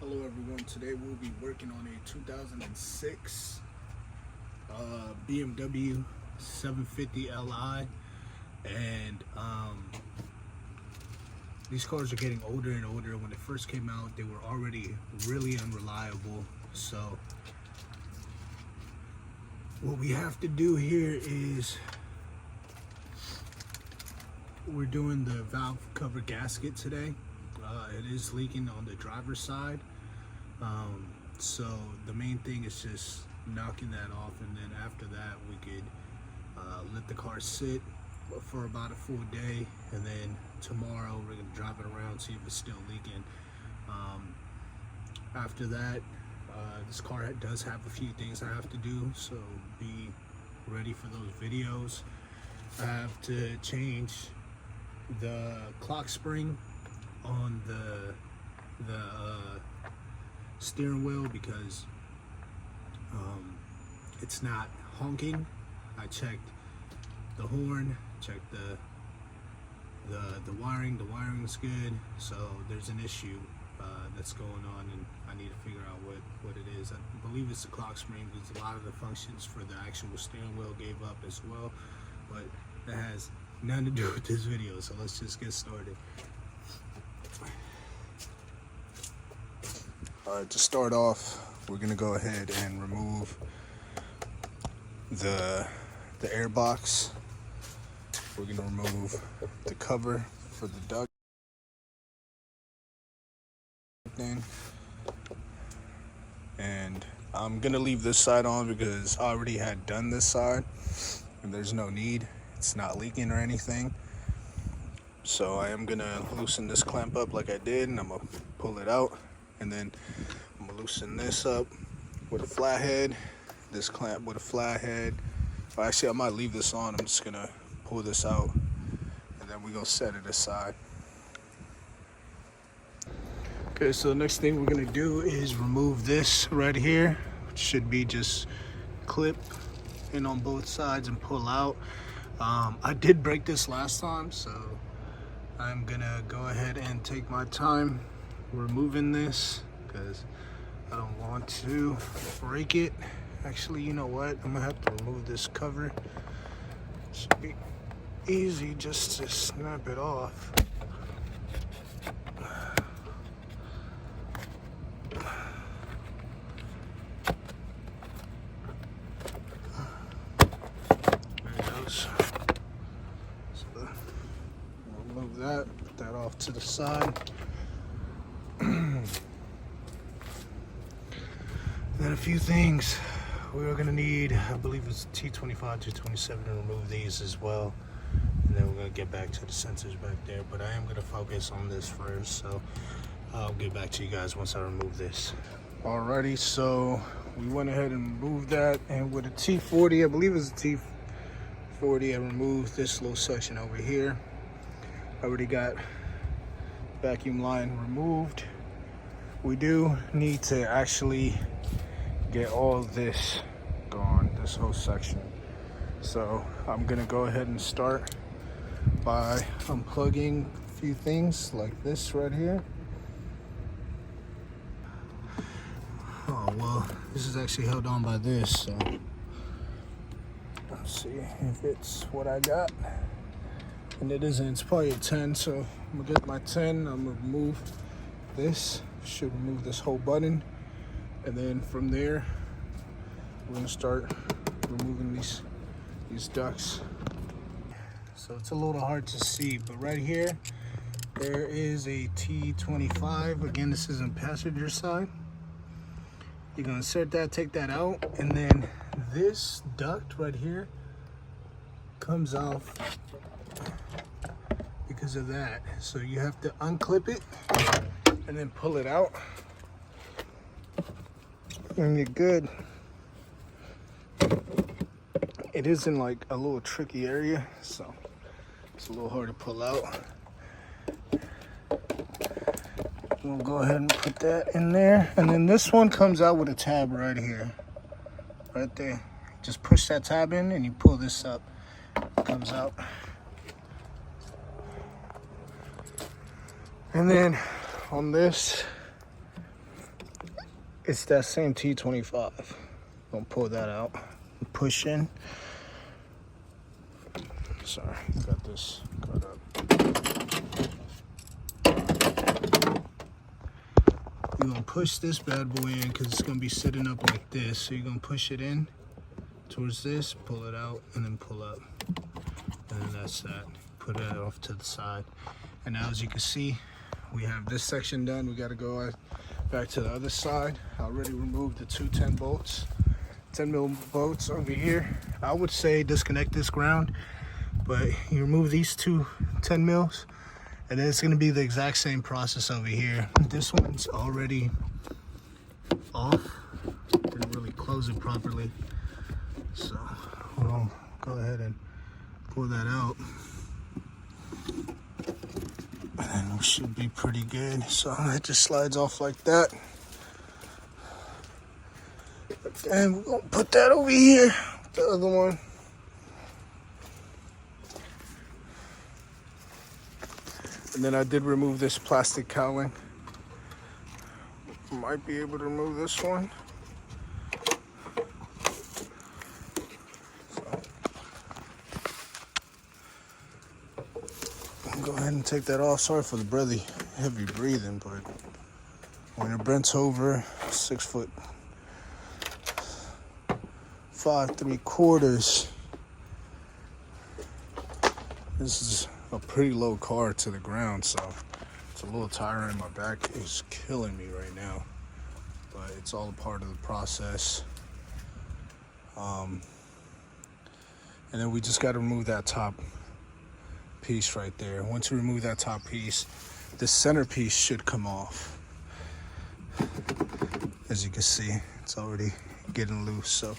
Hello everyone, today we'll be working on a 2006 BMW 750 Li, and these cars are getting older and older. When they first came out, they were already really unreliable. So what we have to do here is we're doing the valve cover gasket today. It is leaking on the driver's side. So the main thing is just knocking that off, and then after that we could let the car sit for about a full day, and then tomorrow we're going to drive it around, see if it's still leaking. After that, this car does have a few things I have to do, so be ready for those videos. I have to change the clock spring on the steering wheel because it's not honking. I checked the horn, checked the wiring. The wiring's good, so there's an issue that's going on, and I need to figure out what it is. I believe it's the clock spring, because a lot of the functions for the actual steering wheel gave up as well, but that has nothing to do with this video, so let's just get started. Alright, to start off, we're gonna go ahead and remove the airbox. We're gonna remove the cover for the duct thing, and I'm gonna leave this side on because I already had done this side and there's no need. It's not leaking or anything. So I am gonna loosen this clamp up like I did, and I'm gonna pull it out, and then I'm gonna loosen this up with a flathead, this clamp with a flathead. Well, actually, I might leave this on. I'm just gonna pull this out, and then we're gonna set it aside. Okay, so the next thing we're gonna do is remove this right here, which should be just clip in on both sides and pull out. I did break this last time, so I'm gonna go ahead and take my time removing this because I don't want to break it. Actually, you know what? I'm gonna have to remove this cover. Should be easy just to snap it off. There it goes. So remove that, put that off to the side. Then a few things we are gonna need. I believe it's T25, T27 to remove these as well. And then we're gonna get back to the sensors back there. But I am gonna focus on this first, so I'll get back to you guys once I remove this. Alrighty, so we went ahead and removed that, and with a T40, I believe it's a T40, I removed this little section over here. I already got vacuum line removed. We do need to actually get all this gone, this whole section. So I'm gonna go ahead and start by unplugging a few things like this right here. Oh, well, this is actually held on by this, so let's see if it's what I got. And it isn't, it's probably a 10, so I'm gonna get my 10, I'm gonna remove this, should remove this whole button, and then from there we're gonna start removing these ducts. So it's a little hard to see, but right here there is a T25. Again, this is on passenger side. You're gonna insert that, take that out, and then this duct right here comes off because of that. So you have to unclip it and then pull it out, and you're good. It is in like a little tricky area, so it's a little hard to pull out. We'll go ahead and put that in there, and then this one comes out with a tab right here, right there. Just push that tab in and you pull this up, it comes out. And then on this, It's that same T25. Gonna pull that out, push in. Sorry, got this cut up. You're gonna push this bad boy in because it's gonna be sitting up like this. So you're gonna push it in towards this, pull it out, and then pull up. And then that's that. Put it off to the side. And now, as you can see, we have this section done. We gotta go back to the other side. I already removed the two 10 bolts. 10 mil bolts over here. I would say disconnect this ground, but you remove these two 10 mils, and then it's going to be the exact same process over here. This one's already off. Didn't really close it properly, so we'll go ahead and pull that out, and then we should be pretty good. So it just slides off like that. And we're gonna put that over here, the other one. And then I did remove this plastic cowling. Might be able to remove this one. So, I'll go ahead and take that off. Sorry for the heavy breathing, but when you're bent over, 6 foot 5 3/4. This is a pretty low car to the ground, so it's a little tiring. My back is killing me right now, but it's all a part of the process. And then we just got to remove that top piece right there. Once we remove that top piece, the center piece should come off. As you can see, it's already getting loose. So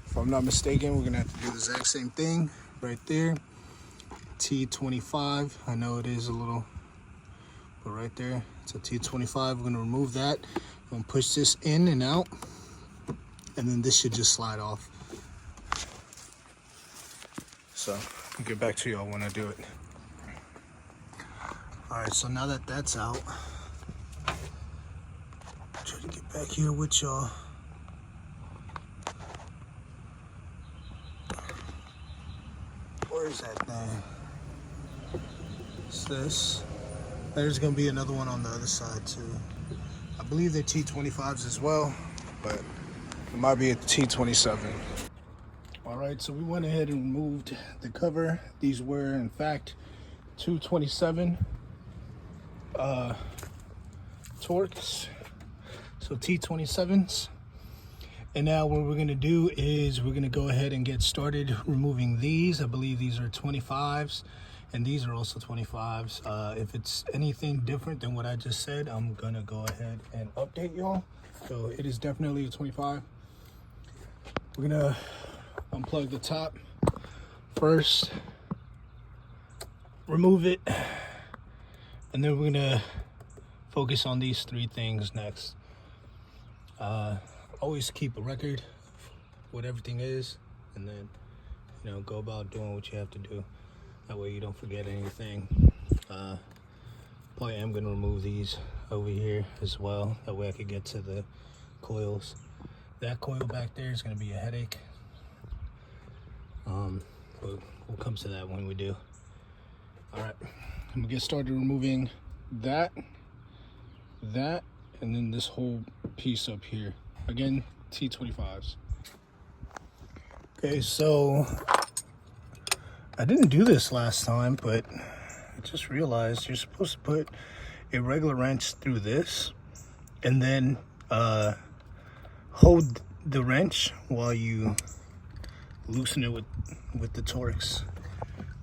if I'm not mistaken, we're gonna have to do the exact same thing right there. T25, I know it is a little, but right there, it's a T25. We're gonna remove that. I'm gonna push this in and out, and then this should just slide off. So I'll get back to y'all when I do it. All right, so now that that's out, try to get back here with y'all. Where's that thing? It's this. There's gonna be another one on the other side too. I believe they're T25s as well, but it might be a T27. All right, so we went ahead and removed the cover. These were in fact 227 Torx, so T27s. And now what we're gonna do is we're gonna go ahead and get started removing these. I believe these are 25s, and these are also 25s. If it's anything different than what I just said, I'm gonna go ahead and update y'all. So it is definitely a 25. We're gonna unplug the top first, remove it, and then we're gonna focus on these three things next. Always keep a record of what everything is, and then, you know, go about doing what you have to do. That way you don't forget anything. Probably am gonna remove these over here as well. That way I could get to the coils. That coil back there is gonna be a headache. But we'll come to that when we do. All right, I'm gonna get started removing that, and then this whole piece up here. Again, T25s. Okay, so I didn't do this last time, but I just realized you're supposed to put a regular wrench through this, and then hold the wrench while you loosen it with the Torx,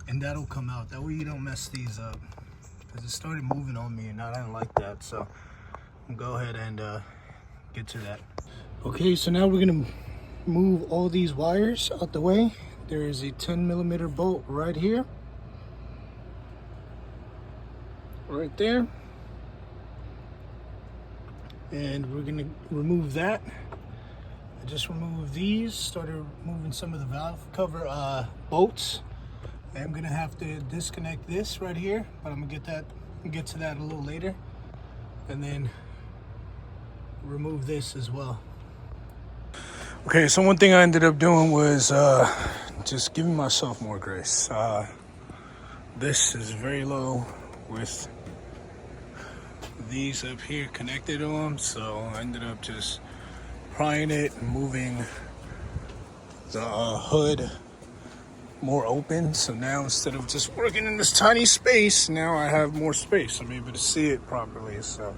and that'll come out. That way you don't mess these up, because it started moving on me and I didn't like that. So I'll go ahead and get to that. Okay, so now we're gonna move all these wires out the way. There is a 10mm bolt right here, right there, and we're gonna remove that. I just removed these, started removing some of the valve cover bolts. I'm gonna have to disconnect this right here, but I'm gonna get to that a little later. And then remove this as well. Okay, so one thing I ended up doing was just giving myself more grace. This is very low with these up here connected to them, so I ended up just prying it, moving the hood more open. So now instead of just working in this tiny space, now I have more space. I'm able to see it properly. So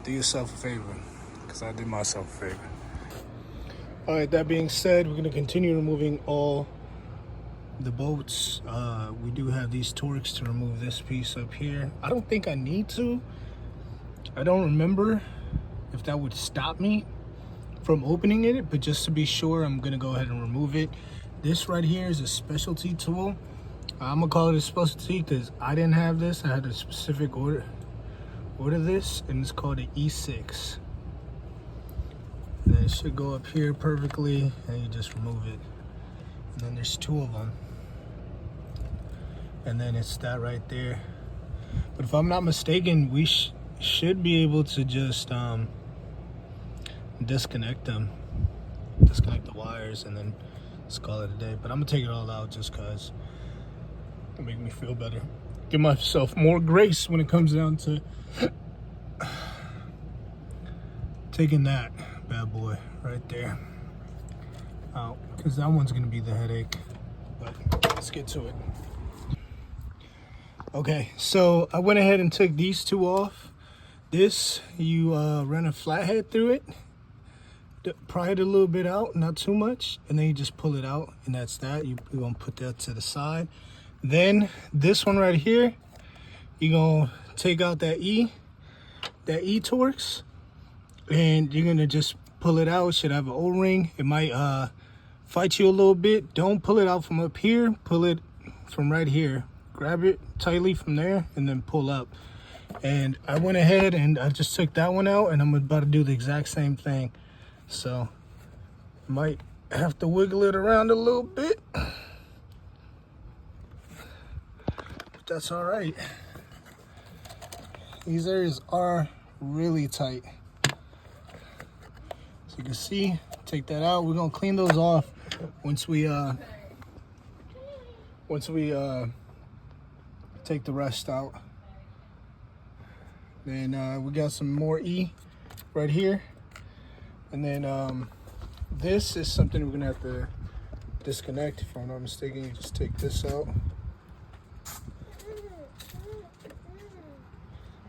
do yourself a favor, because I did myself a favor. All right, that being said, we're going to continue removing all the bolts. We do have these Torx to remove this piece up here. I don't think I need to. I don't remember if that would stop me from opening it, but just to be sure, I'm gonna go ahead and remove it. This right here is a specialty tool. I'm gonna call it a specialty because I didn't have this. I had a specific order this, and it's called an E6. And it should go up here perfectly, and you just remove it. And then there's two of them, and then it's that right there. But if I'm not mistaken, we should be able to just disconnect them, disconnect the wires, and then just call it a day. But I'm gonna take it all out just because it makes me feel better, give myself more grace when it comes down to taking that bad boy right there out, because that one's gonna be the headache. But let's get to it. Okay, so I went ahead and took these two off. This, you run a flathead through it, pry it a little bit out, not too much, and then you just pull it out, and that's that. You're gonna put that to the side. Then this one right here, you're gonna take out that E Torx, and you're gonna just pull it out. It should have an O-ring. It might fight you a little bit. Don't pull it out from up here, pull it from right here. Grab it tightly from there and then pull up. And I went ahead and I just took that one out, and I'm about to do the exact same thing. So might have to wiggle it around a little bit, but that's all right. These areas are really tight. So you can see, take that out. We're gonna clean those off once we take the rest out. Then we got some more E right here. And then this is something we're gonna have to disconnect. If I'm not mistaken, you just take this out.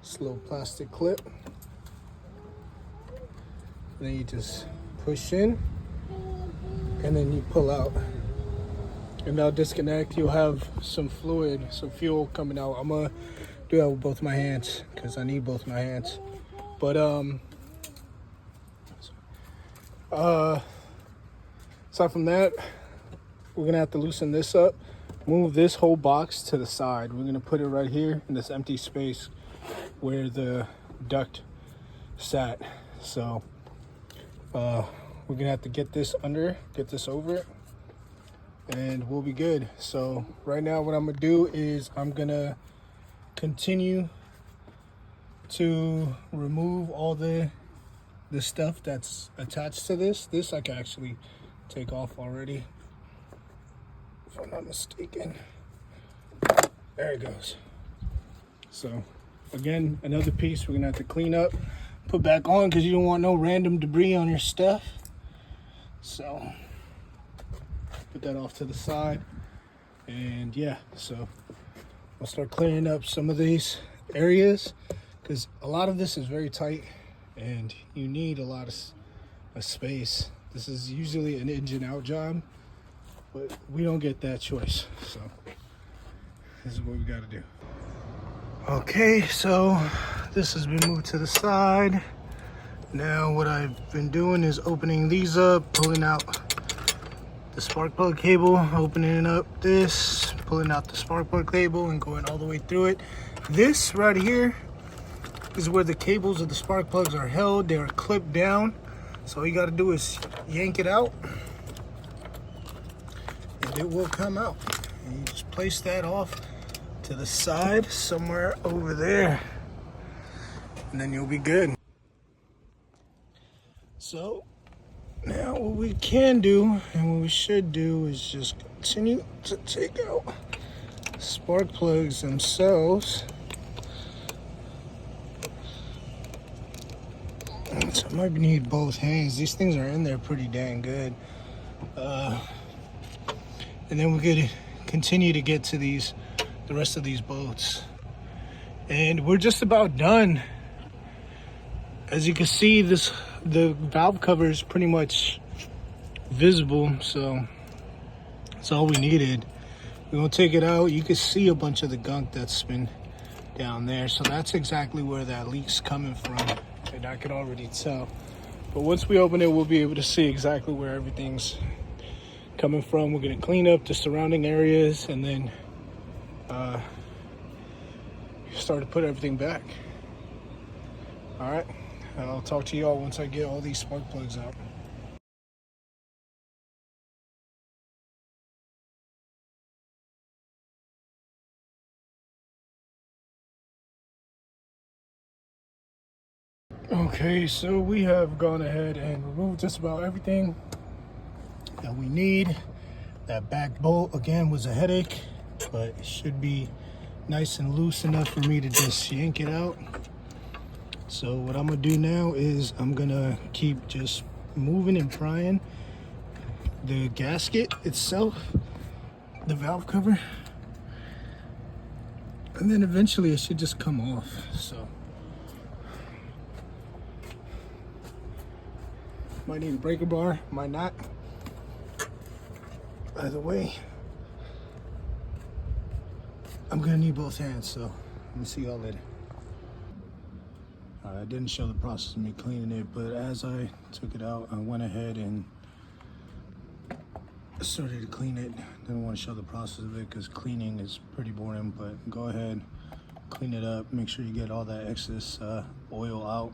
This little plastic clip. And then you just push in, and then you pull out. And now disconnect, you'll have some fluid, some fuel coming out. I'm gonna do that with both my hands because I need both my hands. But aside from that, we're gonna have to loosen this up, move this whole box to the side. We're gonna put it right here in this empty space where the duct sat. So we're gonna have to get this under, get this over it, and we'll be good. So right now what I'm gonna do is I'm gonna continue to remove all the stuff that's attached to this. This I can actually take off already, if I'm not mistaken. There it goes. So again, another piece we're gonna have to clean up, put back on, because you don't want no random debris on your stuff. So put that off to the side, and yeah, so I'll start clearing up some of these areas, because a lot of this is very tight and you need a lot of space. This is usually an engine out job, but we don't get that choice, so this is what we got to do. Okay, so this has been moved to the side. Now what I've been doing is opening these up, pulling out the spark plug cable, opening up this, pulling out the spark plug cable, and going all the way through it. This right here is where the cables of the spark plugs are held. They are clipped down. So all you got to do is yank it out, and it will come out. And you just place that off to the side somewhere over there. and then you'll be good. So now what we can do and what we should do is just continue to take out spark plugs themselves. So I might need both hands. These things are in there pretty dang good. And then we're gonna continue to get to the rest of these bolts. And we're just about done. As you can see, the valve cover is pretty much visible, so that's all we needed. We're gonna take it out. You can see a bunch of the gunk that's been down there, so that's exactly where that leak's coming from, and I could already tell. But once we open it, we'll be able to see exactly where everything's coming from. We're gonna clean up the surrounding areas and then start to put everything back. All right, I'll talk to y'all once I get all these spark plugs out. Okay, so we have gone ahead and removed just about everything that we need. That back bolt again was a headache, but it should be nice and loose enough for me to just yank it out. So what I'm gonna do now is I'm gonna keep just moving and prying the gasket itself, the valve cover, and then eventually it should just come off. So might need a breaker bar, might not. Either way, I'm gonna need both hands, so let me see y'all later. I didn't show the process of me cleaning it, but as I took it out, I went ahead and started to clean it. Didn't want to show the process of it because cleaning is pretty boring, but go ahead, clean it up, make sure you get all that excess oil out.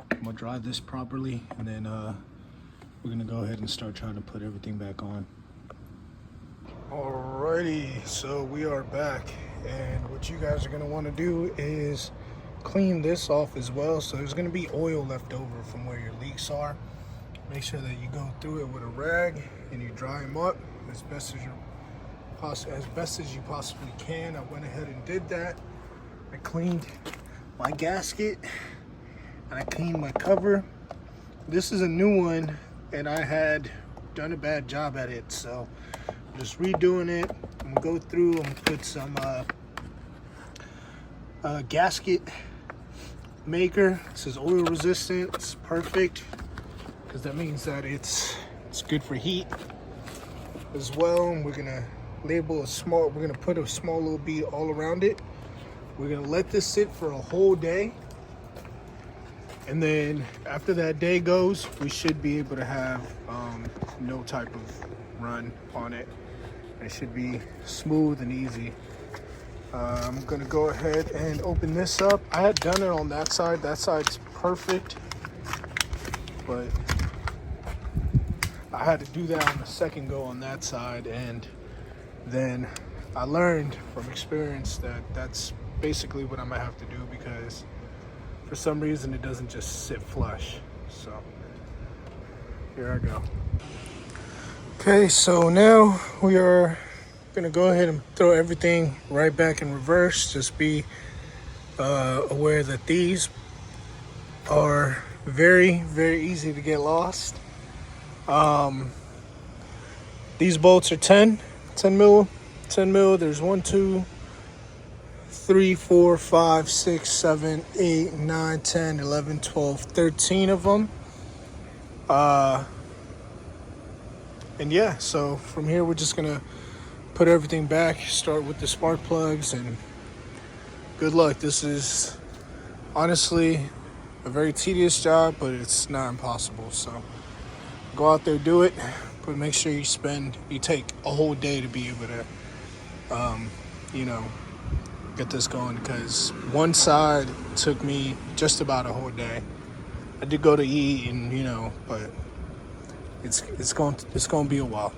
I'm gonna dry this properly, and then we're gonna go ahead and start trying to put everything back on. Alrighty, so we are back, and what you guys are gonna want to do is clean this off as well. So there's gonna be oil left over from where your leaks are. Make sure that you go through it with a rag and you dry them up as best as you possibly can. I went ahead and did that. I cleaned my gasket and I cleaned my cover. This is a new one, and I had done a bad job at it, so I'm just redoing it. I'm gonna go through and put some gasket maker. This is oil resistant. It's perfect because that means that it's good for heat as well. And we're gonna label we're gonna put a small little bead all around it. We're gonna let this sit for a whole day, and then after that day goes, we should be able to have no type of run on it. It should be smooth and easy. I'm gonna go ahead and open this up. I had done it on that side. That side's perfect, but I had to do that on the second go on that side, and then I learned from experience that that's basically what I'm gonna have to do, because for some reason it doesn't just sit flush. So here I go. Okay, so now we are gonna go ahead and throw everything right back in reverse. Just be aware that these are very, very easy to get lost. These bolts are 10 mil. There's 1, 2, 3, 4, 5, 6, 7, 8, 9, 10, 11, 12, 13 of them. And yeah, so from here we're just gonna put everything back, start with the spark plugs, and good luck. This is honestly a very tedious job, but it's not impossible. So go out there, do it, but make sure you take a whole day to be able to get this going, because one side took me just about a whole day. I did go to eat, and but it's going to be a while.